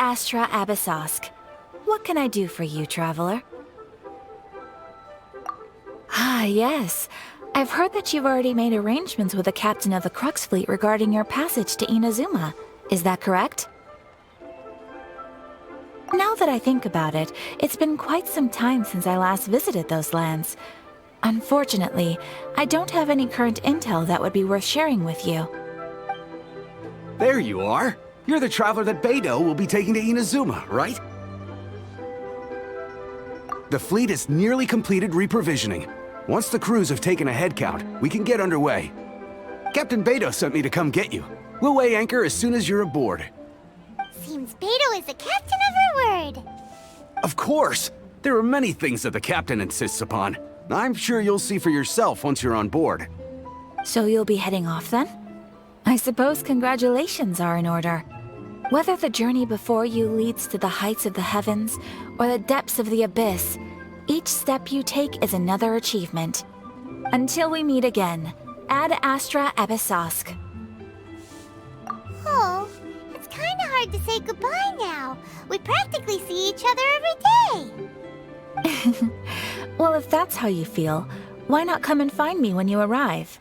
Astra Abyssosk. What can I do for you, traveler? Ah, yes. I've heard that you've already made arrangements with the captain of the Crux fleet regarding your passage to Inazuma. Is that correct? Now that I think about it, it's been quite some time since I last visited those lands. Unfortunately, I don't have any current intel that would be worth sharing with you. There you are. You're the traveler that Beidou will be taking to Inazuma, right? The fleet has nearly completed reprovisioning. Once the crews have taken a head count, we can get underway. Captain Beidou sent me to come get you. We'll weigh anchor as soon as you're aboard. Seems Beidou is the captain of her word. Of course! There are many things that the captain insists upon. I'm sure you'll see for yourself once you're on board. So you'll be heading off then? I suppose congratulations are in order. Whether the journey before you leads to the heights of the heavens or the depths of the abyss, each step you take is another achievement. Until we meet again, Ad Astra Abyssosk. Oh, it's kinda hard to say goodbye now. We practically see each other every day. Well, if that's how you feel, why not come and find me when you arrive?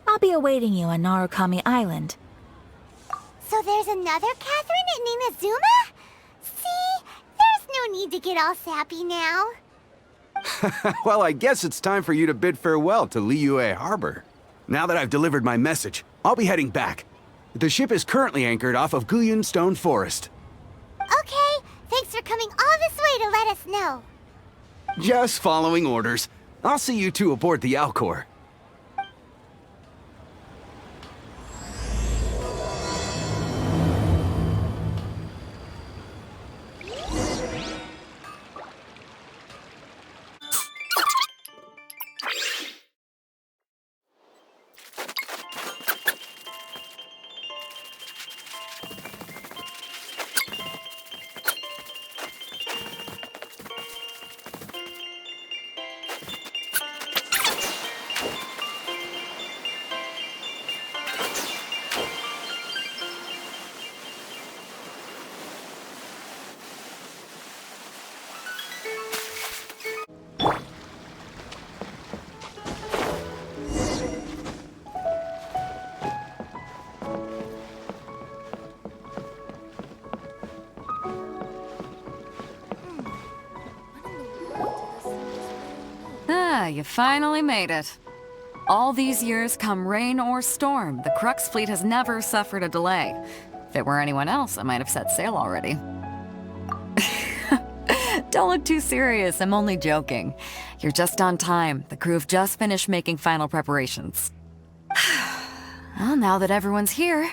I'll be awaiting you on Narukami Island. So there's another Catherine in Inazuma? See? There's no need to get all sappy now. Well, I guess it's time for you to bid farewell to Liyue Harbor. Now that I've delivered my message, I'll be heading back. The ship is currently anchored off of Guyun Stone Forest. Okay, thanks for coming all this way to let us know. Just following orders. I'll see you two aboard the Alcor. Ah, you finally made it. All these years, come rain or storm, the Crux fleet has never suffered a delay. If it were anyone else, I might have set sail already. Don't look too serious, I'm only joking. You're just on time. The crew have just finished making final preparations. Well, now that everyone's here,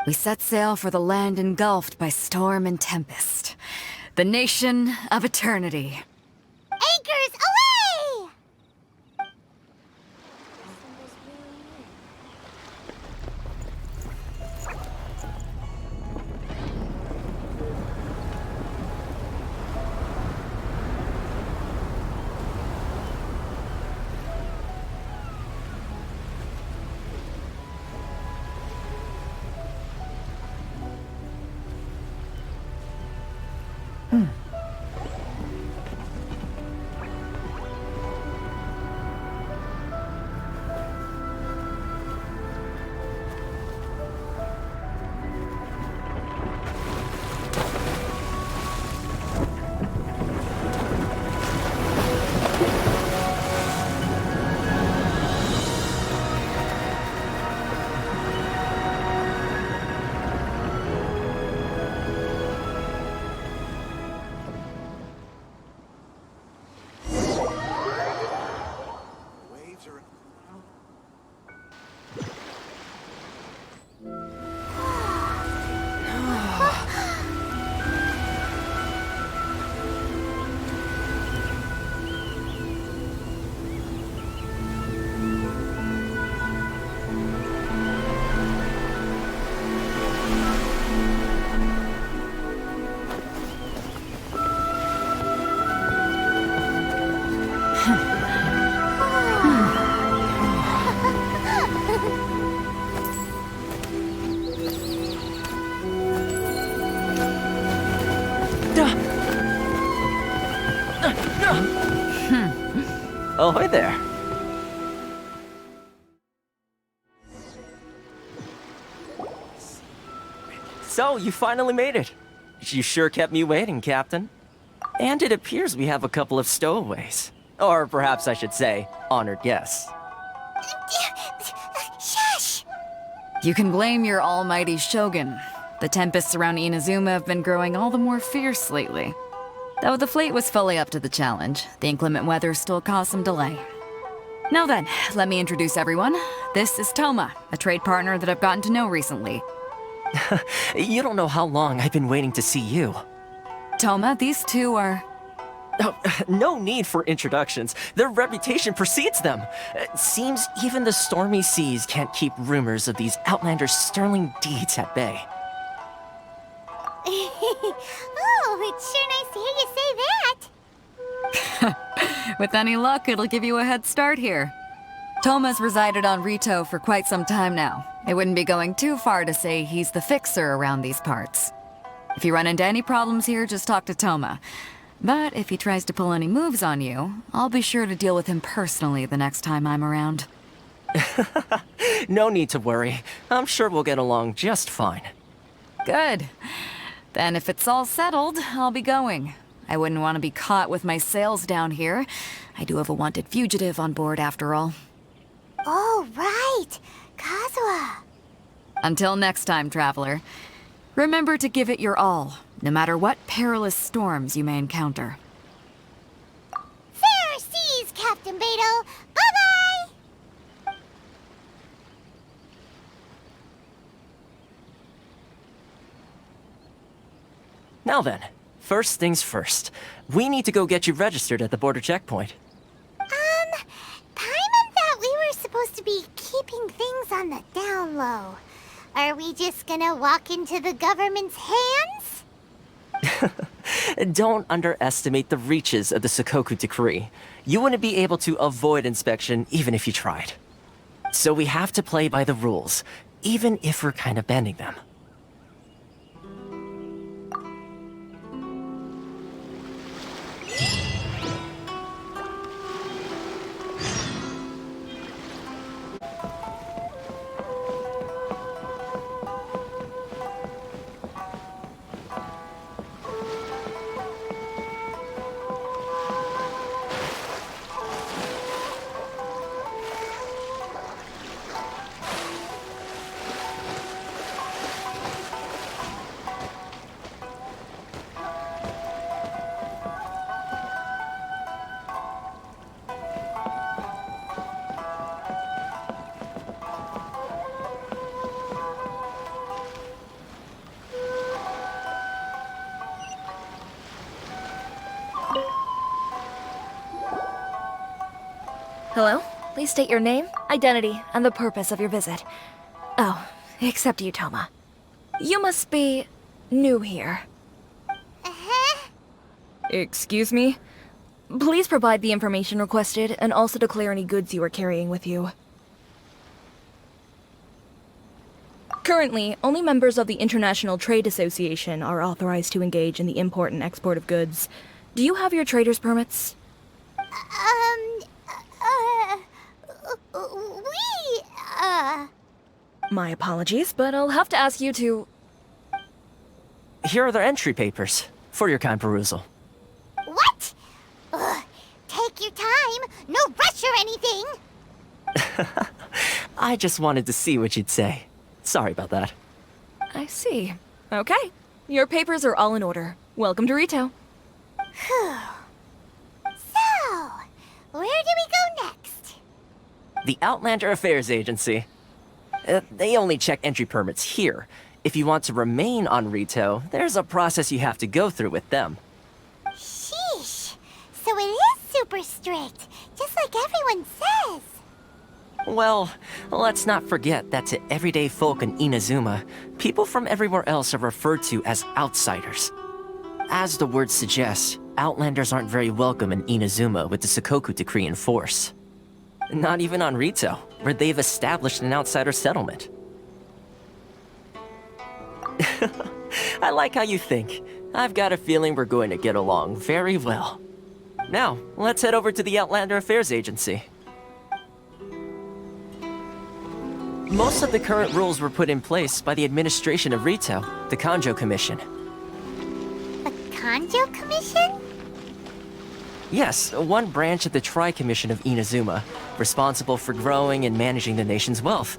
we set sail for the land engulfed by storm and tempest. The nation of eternity. Anchors away! Ahoy there. So, you finally made it. You sure kept me waiting, Captain. And it appears we have a couple of stowaways. Or perhaps I should say, honored guests. Shush! You can blame your almighty Shogun. The tempests around Inazuma have been growing all the more fierce lately. Though the fleet was fully up to the challenge, the inclement weather still caused some delay. Now then, let me introduce everyone. This is Toma, a trade partner that I've gotten to know recently. You don't know how long I've been waiting to see you. Toma, these two are... Oh, no need for introductions. Their reputation precedes them. It seems even the stormy seas can't keep rumors of these Outlanders' sterling deeds at bay. Oh, it's sure nice to hear you say that. With any luck, it'll give you a head start here. Toma's resided on Rito for quite some time now. It wouldn't be going too far to say he's the fixer around these parts. If you run into any problems here, just talk to Toma. But if he tries to pull any moves on you, I'll be sure to deal with him personally the next time I'm around. No need to worry. I'm sure we'll get along just fine. Good. Then if it's all settled, I'll be going. I wouldn't want to be caught with my sails down here. I do have a wanted fugitive on board after all. Oh, right. Kazuha. Until next time, traveler. Remember to give it your all, no matter what perilous storms you may encounter. Fair seas, Captain Beto. Bye-bye! Now then, first things first. We need to go get you registered at the border checkpoint. Paimon thought we were supposed to be keeping things on the down low. Are we just gonna walk into the government's hands? Don't underestimate the reaches of the Sakoku Decree. You wouldn't be able to avoid inspection even if you tried. So we have to play by the rules, even if we're kind of bending them. Hello? Please state your name, identity, and the purpose of your visit. Oh, except you, Toma. You must be new here. Uh-huh. Excuse me? Please provide the information requested and also declare any goods you are carrying with you. Currently, only members of the International Trade Association are authorized to engage in the import and export of goods. Do you have your trader's permits? My apologies, but I'll have to ask you to... Here are their entry papers, for your kind perusal. What? Ugh, take your time. No rush or anything. I just wanted to see what you'd say. Sorry about that. I see. Okay. Your papers are all in order. Welcome to Rito. Whew. So, where do we go next? The Outlander Affairs Agency. They only check entry permits here. If you want to remain on Rito, there's a process you have to go through with them. Sheesh. So it is super strict, just like everyone says. Well, let's not forget that to everyday folk in Inazuma, people from everywhere else are referred to as outsiders. As the word suggests, Outlanders aren't very welcome in Inazuma with the Sakoku Decree in force. Not even on Rito, where they've established an outsider settlement. I like how you think. I've got a feeling we're going to get along very well. Now, let's head over to the Outlander Affairs Agency. Most of the current rules were put in place by the administration of Rito, the Kanjo Commission. A Kanjo Commission? Yes, one branch of the Tri-Commission of Inazuma, responsible for growing and managing the nation's wealth.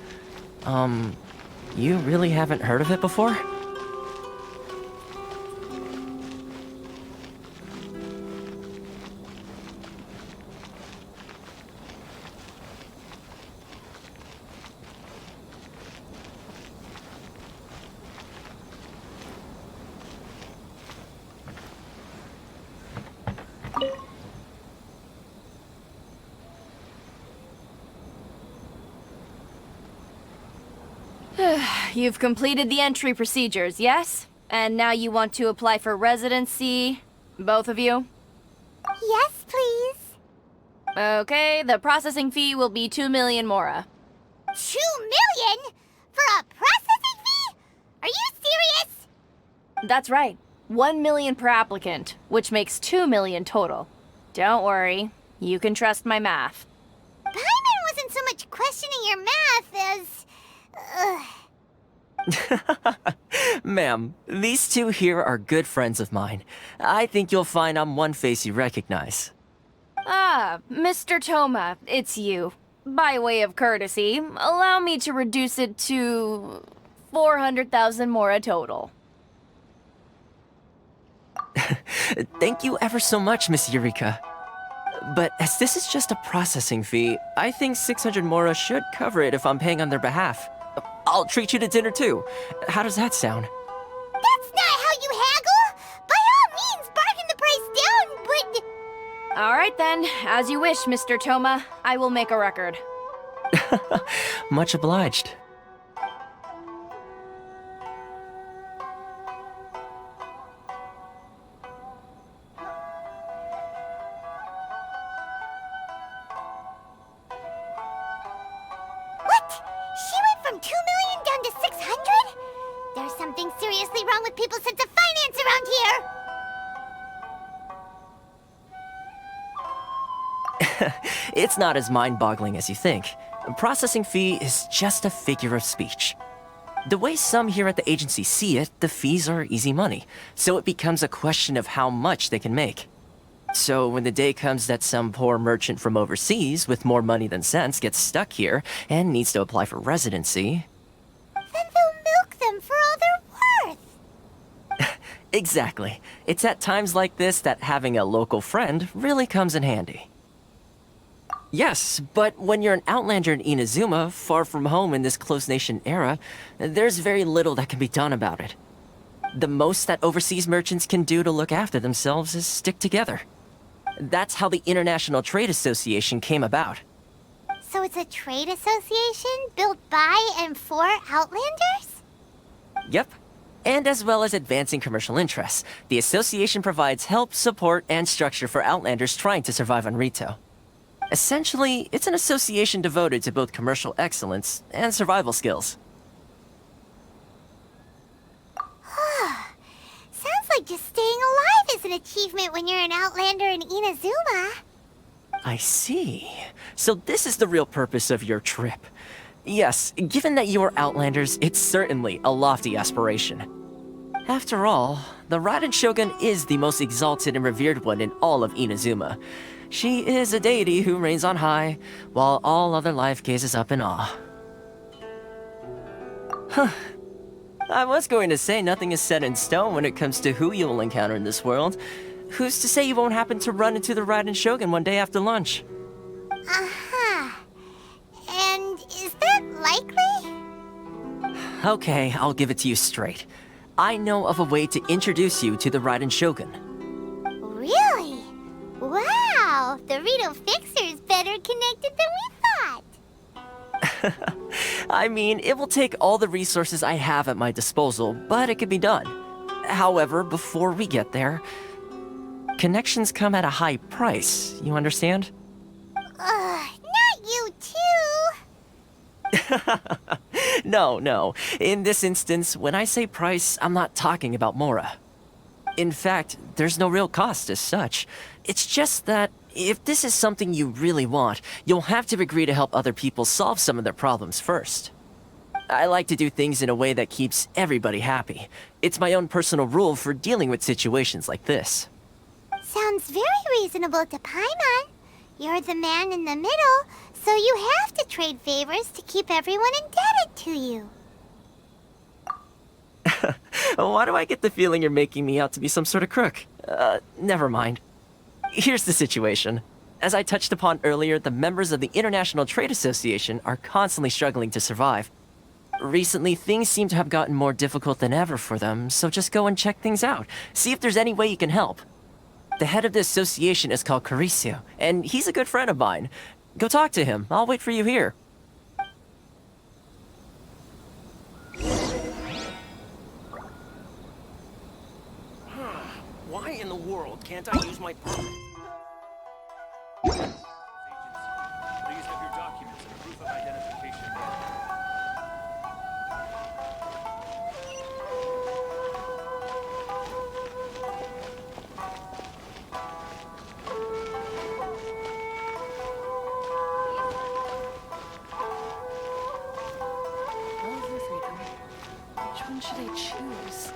You really haven't heard of it before? You've completed the entry procedures, yes? And now you want to apply for residency? Both of you? Yes, please. Okay, the processing fee will be 2 million mora. 2 million? For a processing fee? Are you serious? That's right. 1 million per applicant, which makes 2 million total. Don't worry, you can trust my math. Paimon wasn't so much questioning your math as... Ma'am, these two here are good friends of mine. I think you'll find I'm one face you recognize. Ah, Mr. Toma, it's you. By way of courtesy, allow me to reduce it to 400,000 mora total. Thank you ever so much, Miss Eureka. But as this is just a processing fee, I think 600 mora should cover it if I'm paying on their behalf. I'll treat you to dinner too. How does that sound? That's not how you haggle! By all means, bargain the price down, but... All right then, as you wish, Mr. Toma. I will make a record. Much obliged. What? She went from 2 million down to 600? There's something seriously wrong with people's sense of finance around here! It's not as mind-boggling as you think. A processing fee is just a figure of speech. The way some here at the agency see it, the fees are easy money, so it becomes a question of how much they can make. So when the day comes that some poor merchant from overseas with more money than sense gets stuck here and needs to apply for residency... Then they'll milk them for all they're worth! Exactly. It's at times like this that having a local friend really comes in handy. Yes, but when you're an outlander in Inazuma, far from home in this closed nation era, there's very little that can be done about it. The most that overseas merchants can do to look after themselves is stick together. That's how the International Trade Association came about. So it's a trade association built by and for Outlanders? Yep. And as well as advancing commercial interests, the association provides help, support, and structure for Outlanders trying to survive on Rito. Essentially, it's an association devoted to both commercial excellence and survival skills. Sounds like just staying alive is an achievement when you're an Outlander in Inazuma. I see. So this is the real purpose of your trip. Yes, given that you are Outlanders, it's certainly a lofty aspiration. After all, the Raiden Shogun is the most exalted and revered one in all of Inazuma. She is a deity who reigns on high, while all other life gazes up in awe. Huh. I was going to say nothing is set in stone when it comes to who you'll encounter in this world. Who's to say you won't happen to run into the Raiden Shogun one day after lunch? Uh-huh. And is that likely? Okay, I'll give it to you straight. I know of a way to introduce you to the Raiden Shogun. Really? Wow, the Rito Fixer's better connected than we thought. I mean, it will take all the resources I have at my disposal, but it can be done. However, before we get there, connections come at a high price, you understand? Not you too. No. In this instance, when I say price, I'm not talking about Mora. In fact, there's no real cost as such. It's just that if this is something you really want, you'll have to agree to help other people solve some of their problems first. I like to do things in a way that keeps everybody happy. It's my own personal rule for dealing with situations like this. Sounds very reasonable to Paimon. You're the man in the middle, so you have to trade favors to keep everyone indebted to you. Why do I get the feeling you're making me out to be some sort of crook? Never mind. Here's the situation. As I touched upon earlier, the members of the International Trade Association are constantly struggling to survive. Recently, things seem to have gotten more difficult than ever for them, so just go and check things out. See if there's any way you can help. The head of the association is called Caricio, and he's a good friend of mine. Go talk to him. I'll wait for you here. Why in the world can't I use my permit? Please have your documents and proof of identification. Which one should I choose?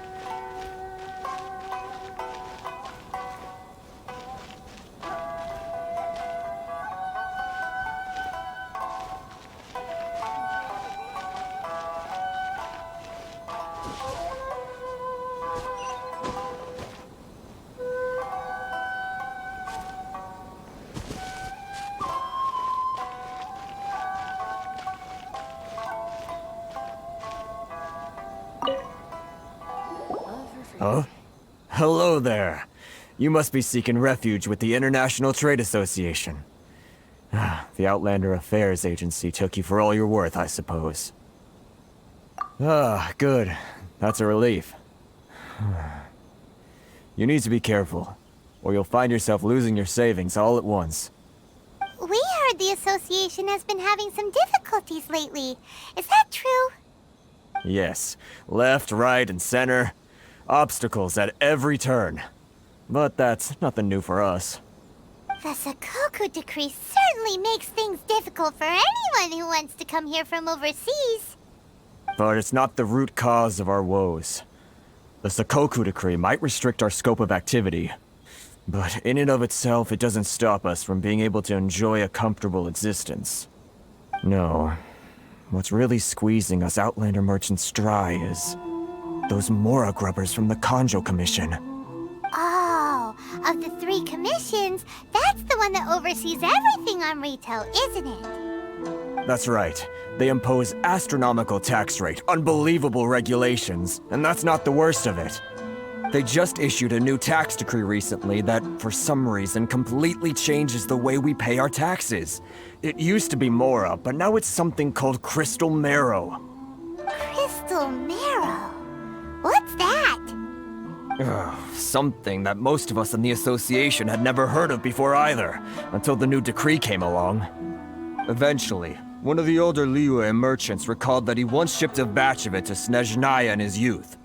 Huh? Hello there. You must be seeking refuge with the International Trade Association. The Outlander Affairs Agency took you for all you're worth, I suppose. Good. That's a relief. You need to be careful, or you'll find yourself losing your savings all at once. We heard the association has been having some difficulties lately. Is that true? Yes. Left, right, and center. Obstacles at every turn. But that's nothing new for us. The Sakoku decree certainly makes things difficult for anyone who wants to come here from overseas. But it's not the root cause of our woes. The Sakoku decree might restrict our scope of activity, but in and of itself, it doesn't stop us from being able to enjoy a comfortable existence. No. What's really squeezing us Outlander merchants dry is those Mora grubbers from the Kanjo Commission. Oh, of the 3 commissions, that's the one that oversees everything on retail, isn't it? That's right. They impose astronomical tax rate, unbelievable regulations, and that's not the worst of it. They just issued a new tax decree recently that, for some reason, completely changes the way we pay our taxes. It used to be Mora, but now it's something called Crystal Marrow. Crystal Marrow? What's that? Something that most of us in the association had never heard of before either, until the new decree came along. Eventually, one of the older Liyue merchants recalled that he once shipped a batch of it to Snezhnaya in his youth.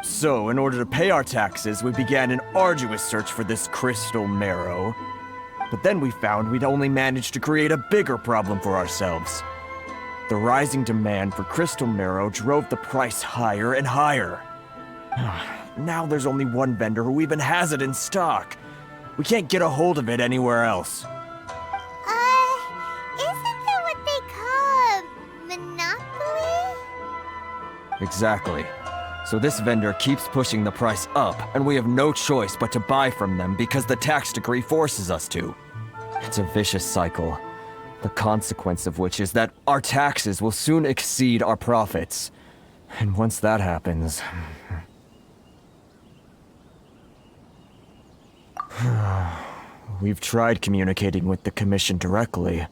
So, in order to pay our taxes, we began an arduous search for this Crystal Marrow. But then we found we'd only managed to create a bigger problem for ourselves. The rising demand for Crystal Marrow drove the price higher and higher. Now there's only one vendor who even has it in stock. We can't get a hold of it anywhere else. Isn't that what they call a monopoly? Exactly. So this vendor keeps pushing the price up, and we have no choice but to buy from them because the tax decree forces us to. It's a vicious cycle, the consequence of which is that our taxes will soon exceed our profits. And once that happens... We've tried communicating with the Commission directly,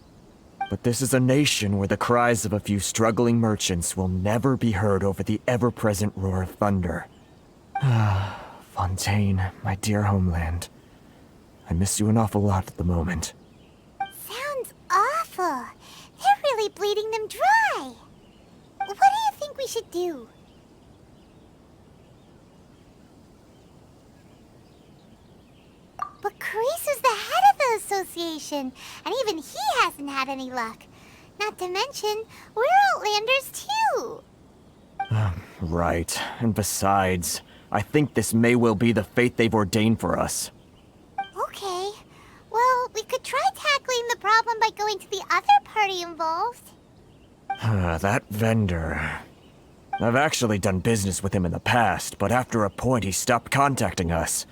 but this is a nation where the cries of a few struggling merchants will never be heard over the ever-present roar of thunder. Fontaine, my dear homeland. I miss you an awful lot at the moment. Sounds awful. They're really bleeding them dry. What do you think we should do? But Carisu's the head of the association, and even he hasn't had any luck. Not to mention, we're Outlanders too. Right. And besides, I think this may well be the fate they've ordained for us. Okay. Well, we could try tackling the problem by going to the other party involved. That vendor... I've actually done business with him in the past, but after a point he stopped contacting us.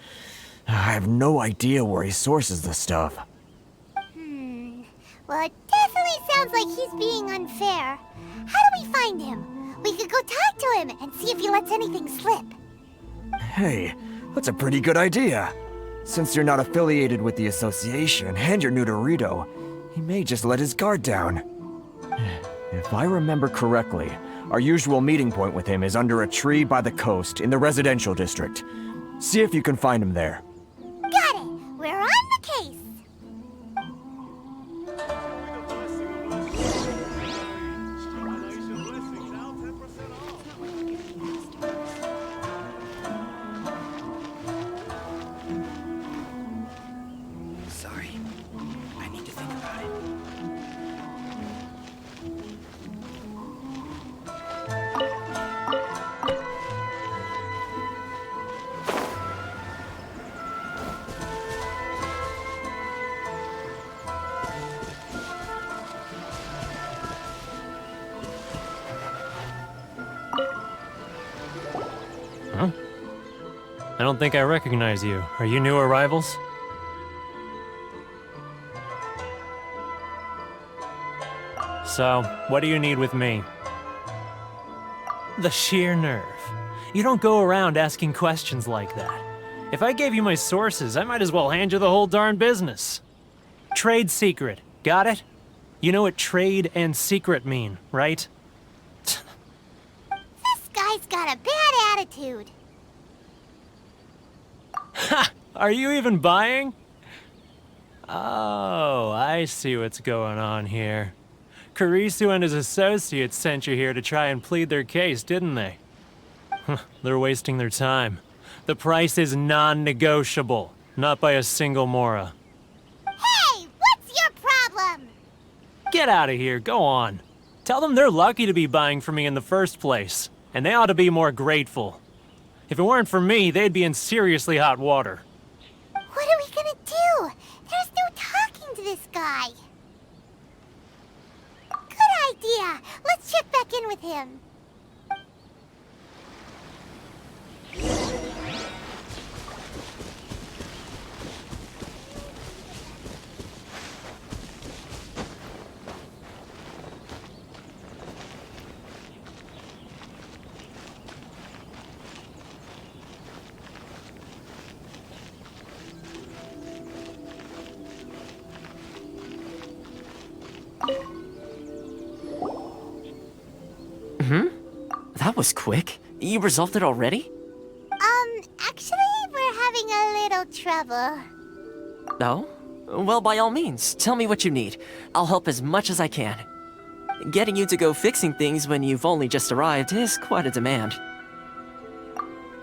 I have no idea where he sources the stuff. Well, it definitely sounds like he's being unfair. How do we find him? We could go talk to him and see if he lets anything slip. Hey, that's a pretty good idea. Since you're not affiliated with the association and you're new to Rito, he may just let his guard down. If I remember correctly, our usual meeting point with him is under a tree by the coast in the residential district. See if you can find him there. Got it! We're on the case! Sorry. I need to think about it. Huh? I don't think I recognize you. Are you new arrivals? So, what do you need with me? The sheer nerve. You don't go around asking questions like that. If I gave you my sources, I might as well hand you the whole darn business. Trade secret. Got it? You know what trade and secret mean, right? This guy's got a bad attitude. Ha! Are you even buying? Oh, I see what's going on here. Carisu and his associates sent you here to try and plead their case, didn't they? They're wasting their time. The price is non-negotiable, not by a single Mora. Hey, what's your problem? Get out of here, go on. Tell them they're lucky to be buying from me in the first place, and they ought to be more grateful. If it weren't for me, they'd be in seriously hot water. What are we gonna do? There's no talking to this guy. Good idea. Let's check back in with him. That was quick. You resolved it already? Actually, we're having a little trouble. No? Well, by all means, tell me what you need. I'll help as much as I can. Getting you to go fixing things when you've only just arrived is quite a demand.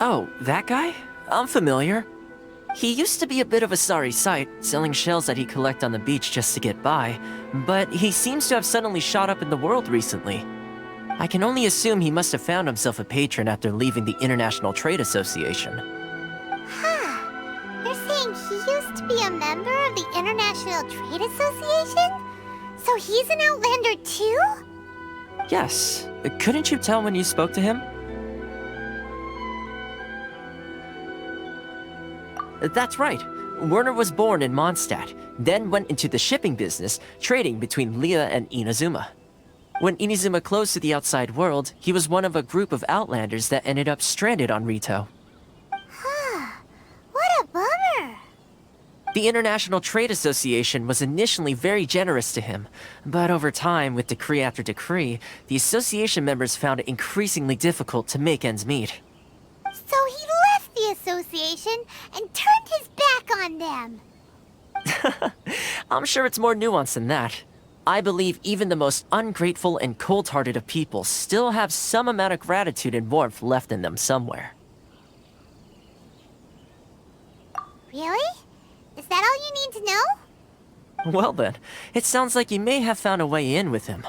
Oh, that guy? I'm familiar. He used to be a bit of a sorry sight, selling shells that he'd collect on the beach just to get by, but he seems to have suddenly shot up in the world recently. I can only assume he must have found himself a patron after leaving the International Trade Association. Huh. You're saying he used to be a member of the International Trade Association? So he's an Outlander too? Yes. Couldn't you tell when you spoke to him? That's right. Werner was born in Mondstadt, then went into the shipping business, trading between Leah and Inazuma. When Inazuma closed to the outside world, he was one of a group of Outlanders that ended up stranded on Rito. What a bummer. The International Trade Association was initially very generous to him, but over time, with decree after decree, the association members found it increasingly difficult to make ends meet. So he left the association and turned his back on them. I'm sure it's more nuanced than that. I believe even the most ungrateful and cold-hearted of people still have some amount of gratitude and warmth left in them somewhere. Really? Is that all you need to know? Well then, it sounds like you may have found a way in with him.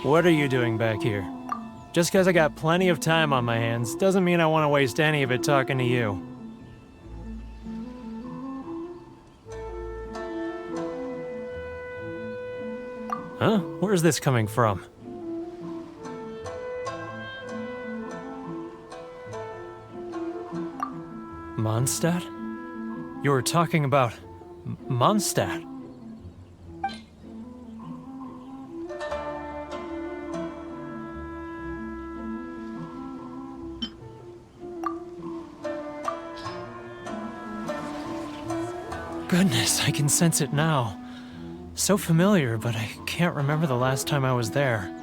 What are you doing back here? Just because I got plenty of time on my hands doesn't mean I want to waste any of it talking to you. Huh? Where's this coming from? Mondstadt? You were talking about Mondstadt. Goodness, I can sense it now. So familiar, but I can't remember the last time I was there.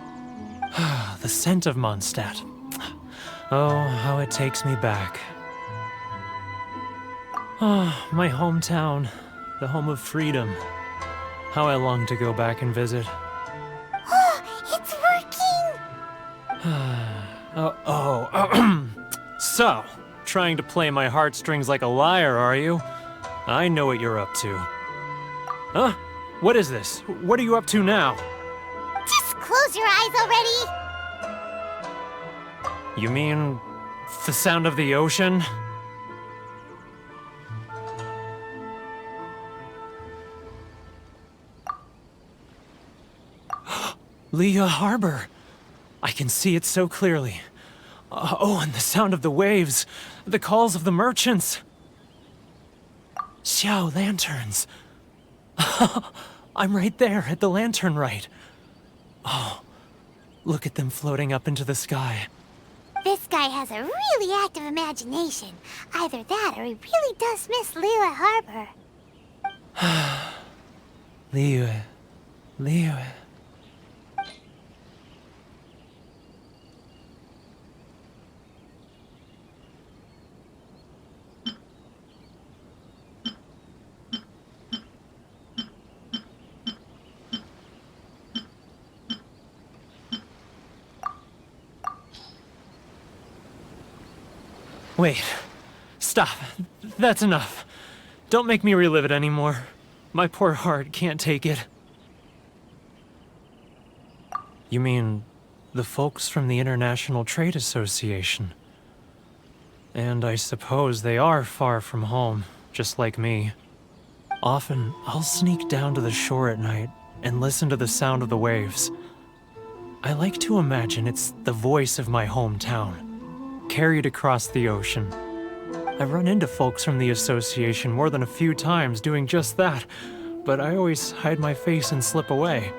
The scent of Mondstadt. Oh, how it takes me back. Ah, my hometown, the home of freedom. How I long to go back and visit. It's working! So, trying to play my heartstrings like a liar, are you? I know what you're up to. Huh? What is this? What are you up to now? Just close your eyes already! You mean the sound of the ocean? Liyue Harbor. I can see it so clearly. Oh, and the sound of the waves. The calls of the merchants. Xiao lanterns. I'm right there at the lantern right. Oh, look at them floating up into the sky. This guy has a really active imagination. Either that or he really does miss Liyue Harbor. Liyue. Wait. Stop. That's enough. Don't make me relive it anymore. My poor heart can't take it. You mean the folks from the International Trade Association? And I suppose they are far from home, just like me. Often, I'll sneak down to the shore at night and listen to the sound of the waves. I like to imagine it's the voice of my hometown, carried across the ocean. I've run into folks from the association more than a few times doing just that, but I always hide my face and slip away.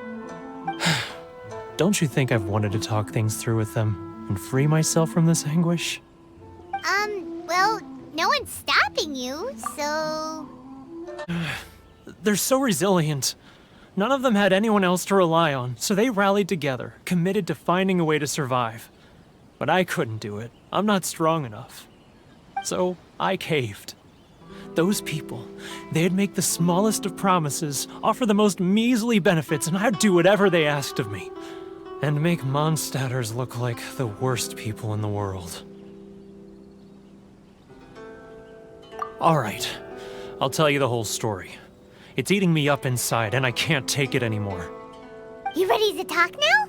Don't you think I've wanted to talk things through with them and free myself from this anguish? Well, no one's stopping you, so... They're so resilient. None of them had anyone else to rely on, so they rallied together, committed to finding a way to survive. But I couldn't do it. I'm not strong enough. So I caved. Those people, they'd make the smallest of promises, offer the most measly benefits, and I'd do whatever they asked of me. And make Mondstadters look like the worst people in the world. Alright, I'll tell you the whole story. It's eating me up inside, and I can't take it anymore. You ready to talk now?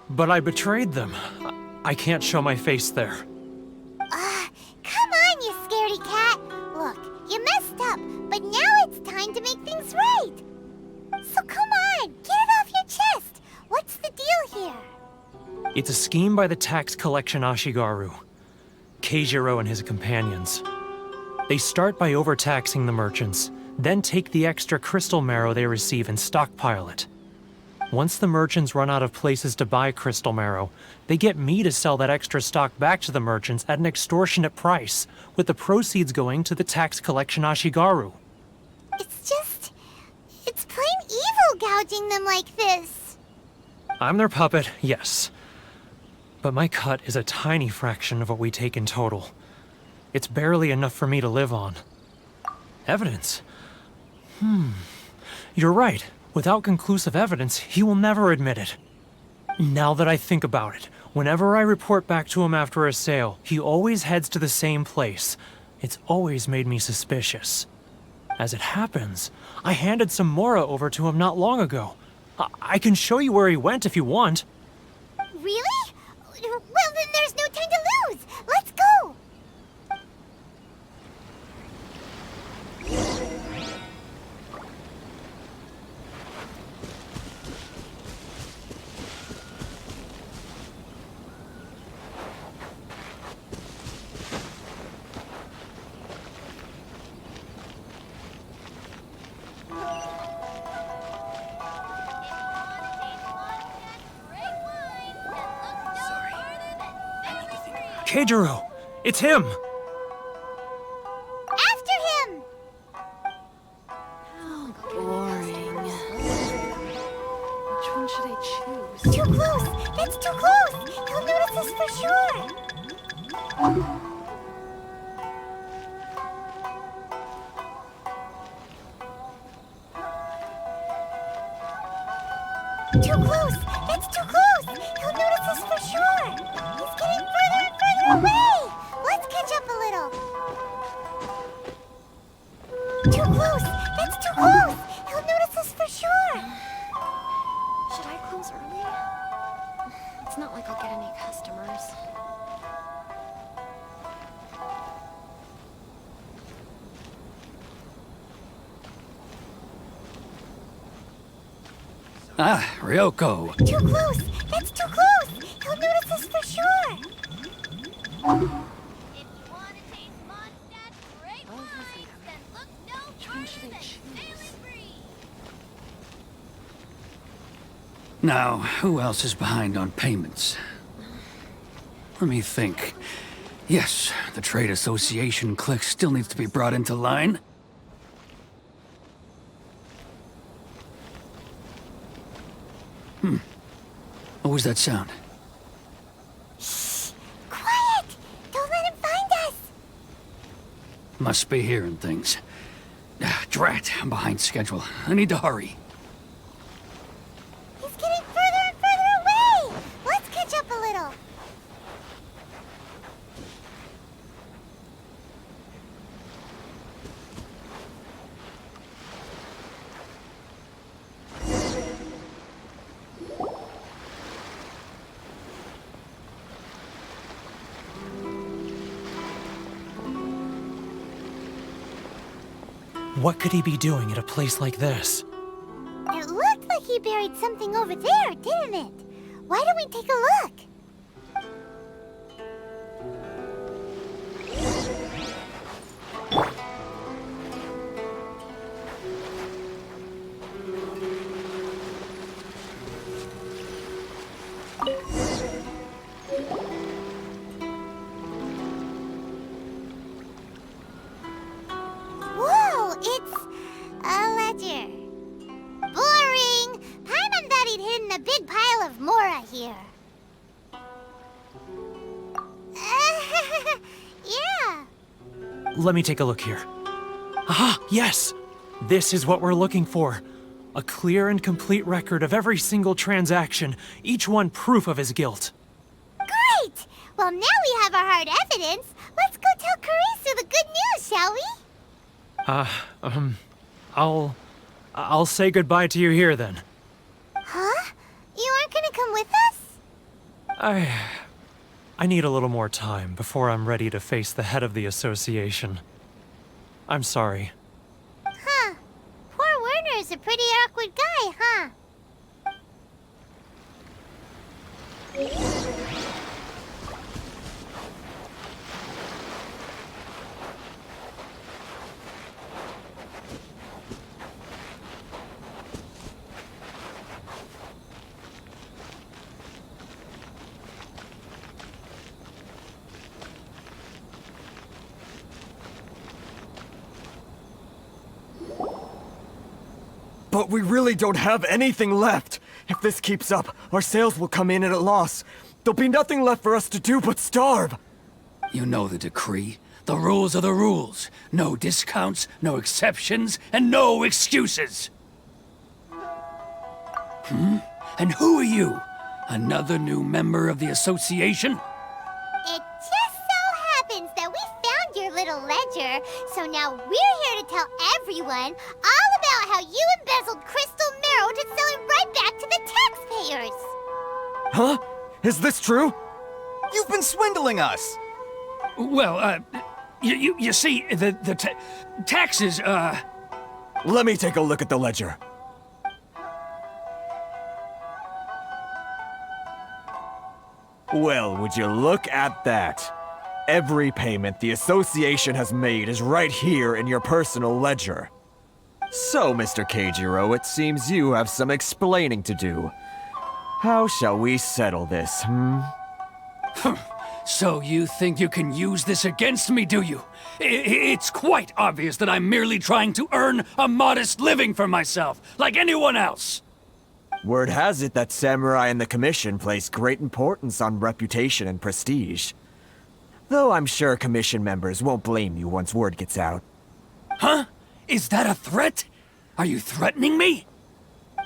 But I betrayed them. I can't show my face there. Come on, you scaredy cat. Look, you messed up, but now it's time to make things right. So come on, get it off your chest. What's the deal here? It's a scheme by the tax collection Ashigaru, Keijiro and his companions. They start by overtaxing the merchants, then take the extra crystal marrow they receive and stockpile it. Once the merchants run out of places to buy crystal marrow, they get me to sell that extra stock back to the merchants at an extortionate price, with the proceeds going to the tax collection Ashigaru. It's plain evil gouging them like this. I'm their puppet, yes. But my cut is a tiny fraction of what we take in total. It's barely enough for me to live on. Evidence? You're right. Without conclusive evidence, he will never admit it. Now that I think about it, whenever I report back to him after a sale, he always heads to the same place. It's always made me suspicious. As it happens, I handed some Mora over to him not long ago. I can show you where he went if you want. Really? Well, then there's no time to lose. Let's go. Keijiro! It's him! After him! Boring. Which one should I choose? Too close! That's too close! He'll notice us for sure! Too close! That's too close! He'll notice us for sure! He's getting further and further away! Let's catch up a little! Too close! That's too close! He'll notice us for sure! Should I close early? It's not like I'll get any customers. Ah, Ryoko. Too close! That's too close! He'll notice us for sure! Now, who else is behind on payments? Let me think. Yes, the Trade Association clique still needs to be brought into line. What was that sound? Shh! Quiet! Don't let him find us! Must be hearing things. Ah, drat, I'm behind schedule. I need to hurry. He's getting further and further away! Let's catch up a little! What could he be doing at a place like this? It looked like he buried something over there, didn't it? Why don't we take a look? Whoa, it's a ledger. Boring! Paimon thought he'd hidden a big pile of Mora here. Yeah. Let me take a look here. Ah, yes! This is what we're looking for. A clear and complete record of every single transaction, each one proof of his guilt. Great! Well, now we have our hard evidence. Let's go tell Karisu the good news, shall we? I'll say goodbye to you here then. Huh? You aren't gonna come with us? I need a little more time before I'm ready to face the head of the association. I'm sorry. Huh. Poor Werner's a pretty awkward guy, huh? But we really don't have anything left. If this keeps up, our sales will come in at a loss. There'll be nothing left for us to do but starve. You know the decree. The rules are the rules. No discounts, no exceptions, and no excuses. And who are you? Another new member of the association? It just so happens that we found your little ledger, so now we're here to tell everyone all about how you embezzled crystal marrow to sell it right back to the taxpayers. Huh? Is this true? You've been swindling us! Well, you see, the taxes, Let me take a look at the ledger. Well, would you look at that? Every payment the association has made is right here in your personal ledger. So, Mr. Keijiro, it seems you have some explaining to do. How shall we settle this, So you think you can use this against me, do you? It's quite obvious that I'm merely trying to earn a modest living for myself, like anyone else. Word has it that Samurai and the Commission place great importance on reputation and prestige. Though I'm sure Commission members won't blame you once word gets out. Huh? Is that a threat? Are you threatening me?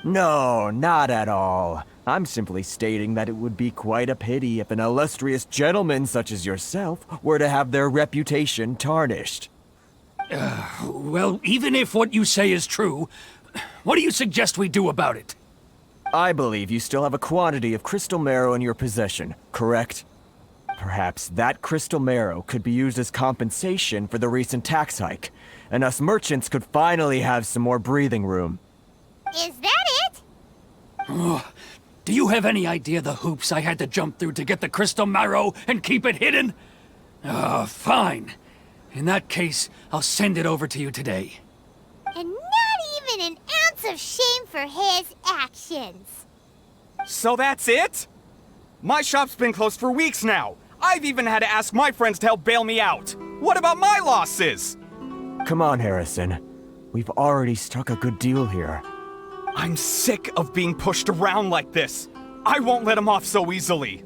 No, not at all. I'm simply stating that it would be quite a pity if an illustrious gentleman such as yourself were to have their reputation tarnished. Well, even if what you say is true, what do you suggest we do about it? I believe you still have a quantity of crystal marrow in your possession, correct? Perhaps that crystal marrow could be used as compensation for the recent tax hike, and us merchants could finally have some more breathing room. Is that it? Do you have any idea the hoops I had to jump through to get the crystal marrow and keep it hidden? Fine. In that case, I'll send it over to you today. And not even an ounce of shame for his actions. So that's it? My shop's been closed for weeks now. I've even had to ask my friends to help bail me out. What about my losses? Come on, Harrison. We've already struck a good deal here. I'm sick of being pushed around like this. I won't let him off so easily.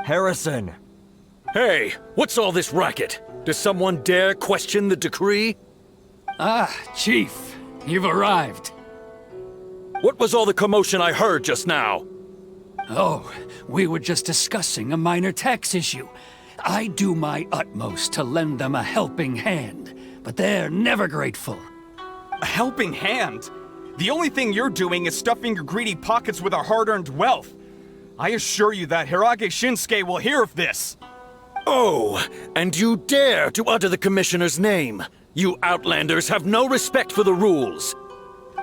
Harrison! Hey, what's all this racket? Does someone dare question the decree? Chief, you've arrived. What was all the commotion I heard just now? Oh, we were just discussing a minor tax issue. I do my utmost to lend them a helping hand, but they're never grateful. A helping hand? The only thing you're doing is stuffing your greedy pockets with our hard-earned wealth. I assure you that Hirage Shinsuke will hear of this. Oh, and you dare to utter the Commissioner's name. You Outlanders have no respect for the rules.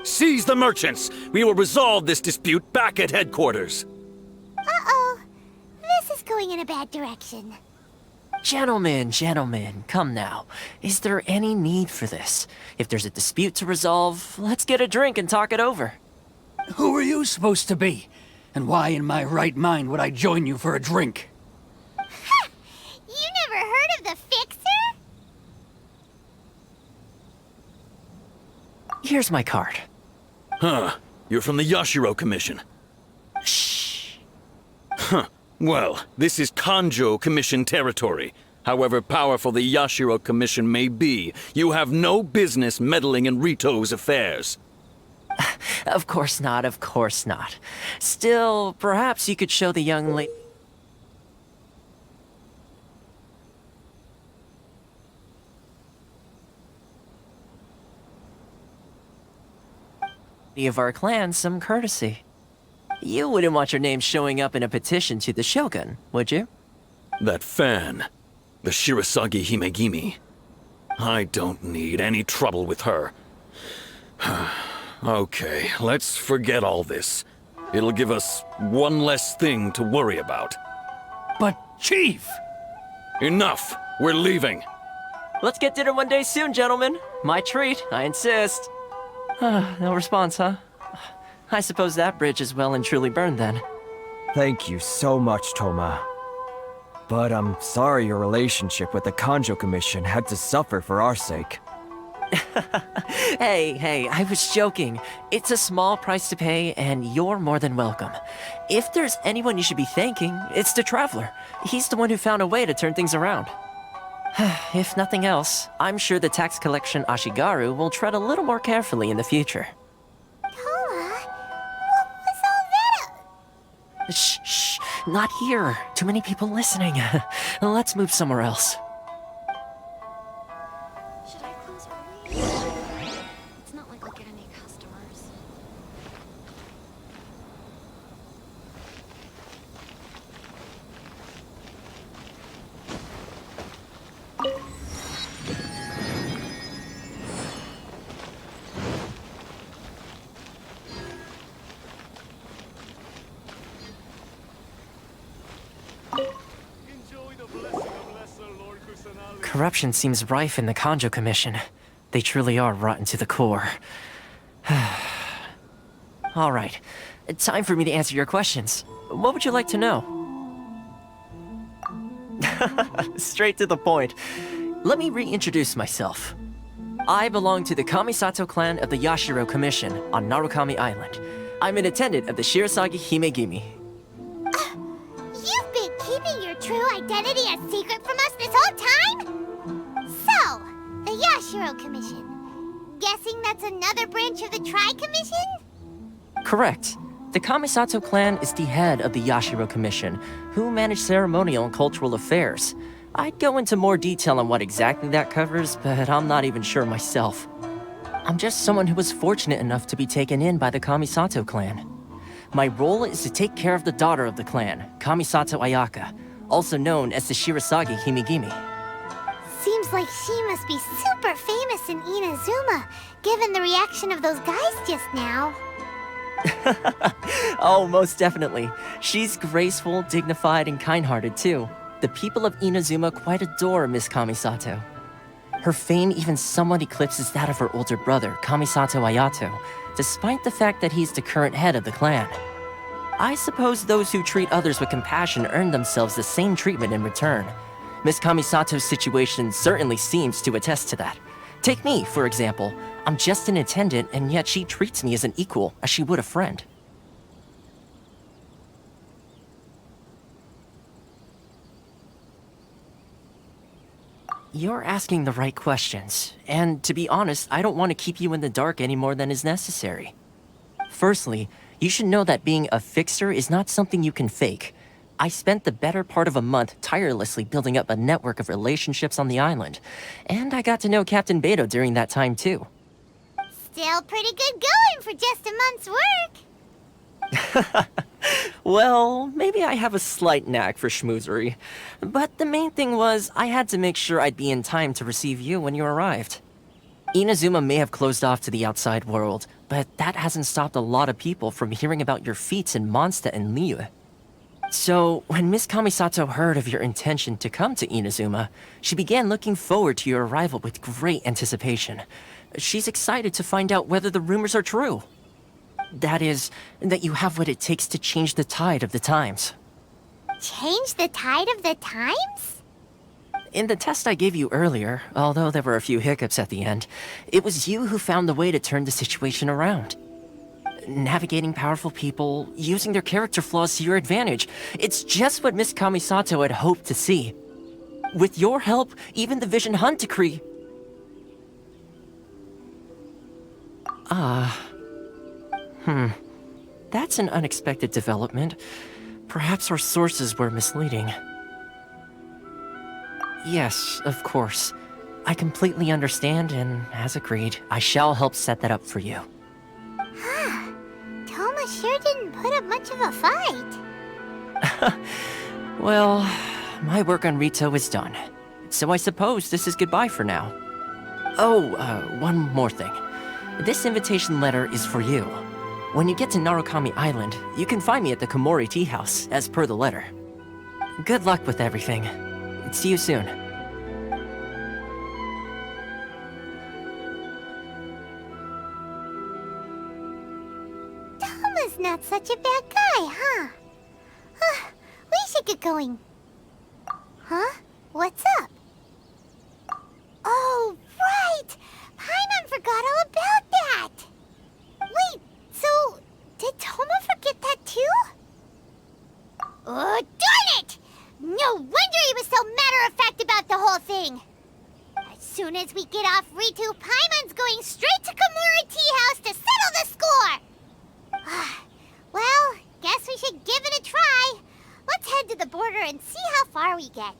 Seize the merchants. We will resolve this dispute back at headquarters. Uh-oh. This is going in a bad direction. Gentlemen, come now. Is there any need for this? If there's a dispute to resolve, let's get a drink and talk it over. Who are you supposed to be? And why in my right mind would I join you for a drink? Ha! You never heard of the Fixer? Here's my card. Huh. You're from the Yashiro Commission. Shh. Huh. Well, this is Kanjo Commission territory. However powerful the Yashiro Commission may be, you have no business meddling in Rito's affairs. Of course not, of course not. Still, perhaps you could show the young lady of our clan some courtesy. You wouldn't want your name showing up in a petition to the Shogun, would you? That fan, the Shirasagi Himegimi. I don't need any trouble with her. Okay, let's forget all this. It'll give us one less thing to worry about. But, Chief! Enough! We're leaving! Let's get dinner one day soon, gentlemen. My treat, I insist. No response, huh? I suppose that bridge is well and truly burned then. Thank you so much, Toma. But I'm sorry your relationship with the Kanjo Commission had to suffer for our sake. Hey, I was joking. It's a small price to pay, and you're more than welcome. If there's anyone you should be thanking, it's the Traveler. He's the one who found a way to turn things around. If nothing else, I'm sure the tax collection Ashigaru will tread a little more carefully in the future. Toma, what was all that? Shh, not here. Too many people listening. Let's move somewhere else. Should I close early? It's not like I'll get any customers. Corruption seems rife in the Kanjo Commission. They truly are rotten to the core. All right, time for me to answer your questions. What would you like to know? Straight to the point. Let me reintroduce myself. I belong to the Kamisato clan of the Yashiro Commission on Narukami Island. I'm an attendant of the Shirasagi Himegimi. You've been keeping your true identity a secret from us this whole time? So, the Yashiro Commission. Guessing that's another branch of the Tri-Commission? Correct. The Kamisato clan is the head of the Yashiro Commission, who manage ceremonial and cultural affairs. I'd go into more detail on what exactly that covers, but I'm not even sure myself. I'm just someone who was fortunate enough to be taken in by the Kamisato clan. My role is to take care of the daughter of the clan, Kamisato Ayaka, also known as the Shirasagi Himegimi. Seems like she must be super famous in Inazuma, given the reaction of those guys just now. Oh, most definitely. She's graceful, dignified, and kind-hearted too. The people of Inazuma quite adore Miss Kamisato. Her fame even somewhat eclipses that of her older brother, Kamisato Ayato, despite the fact that he's the current head of the clan. I suppose those who treat others with compassion earn themselves the same treatment in return. Miss Kamisato's situation certainly seems to attest to that. Take me, for example. I'm just an attendant, and yet she treats me as an equal, as she would a friend. You're asking the right questions, and to be honest, I don't want to keep you in the dark any more than is necessary. Firstly, you should know that being a fixer is not something you can fake. I spent the better part of a month tirelessly building up a network of relationships on the island, and I got to know Captain Beto during that time too. Still pretty good going for just a month's work. Well, maybe I have a slight knack for schmoozery, but the main thing was I had to make sure I'd be in time to receive you when you arrived. Inazuma may have closed off to the outside world, but that hasn't stopped a lot of people from hearing about your feats in Mondstadt and Liyue. So, when Miss Kamisato heard of your intention to come to Inazuma, she began looking forward to your arrival with great anticipation. She's excited to find out whether the rumors are true. That is, that you have what it takes to change the tide of the times. Change the tide of the times? In the test I gave you earlier, although there were a few hiccups at the end, it was you who found the way to turn the situation around. Navigating powerful people, using their character flaws to your advantage. It's just what Miss Kamisato had hoped to see. With your help, even the Vision Hunt decree... That's an unexpected development. Perhaps our sources were misleading. Yes, of course. I completely understand, and as agreed, I shall help set that up for you. Toma sure didn't put up much of a fight. Well, my work on Rito is done. So I suppose this is goodbye for now. Oh, one more thing. This invitation letter is for you. When you get to Narukami Island, you can find me at the Komori Tea House, as per the letter. Good luck with everything. See you soon. Toma's not such a bad guy, huh? We should get going. Huh? What's up? Oh, right! Paimon as we get off Ritu, Paimon's going straight to Kamura Tea House to settle the score! Well, guess we should give it a try. Let's head to the border and see how far we get.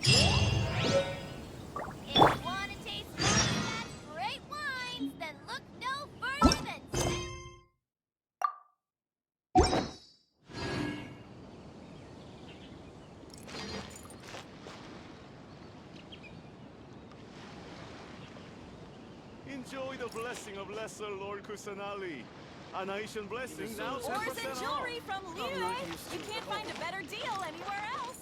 If you want to taste Mona's great wines, then look no further than... Enjoy the blessing of Lesser Lord Kusanali. An Aishan blessing now 10% Ores and jewelry off. from Liyue. You can't find a better deal anywhere else.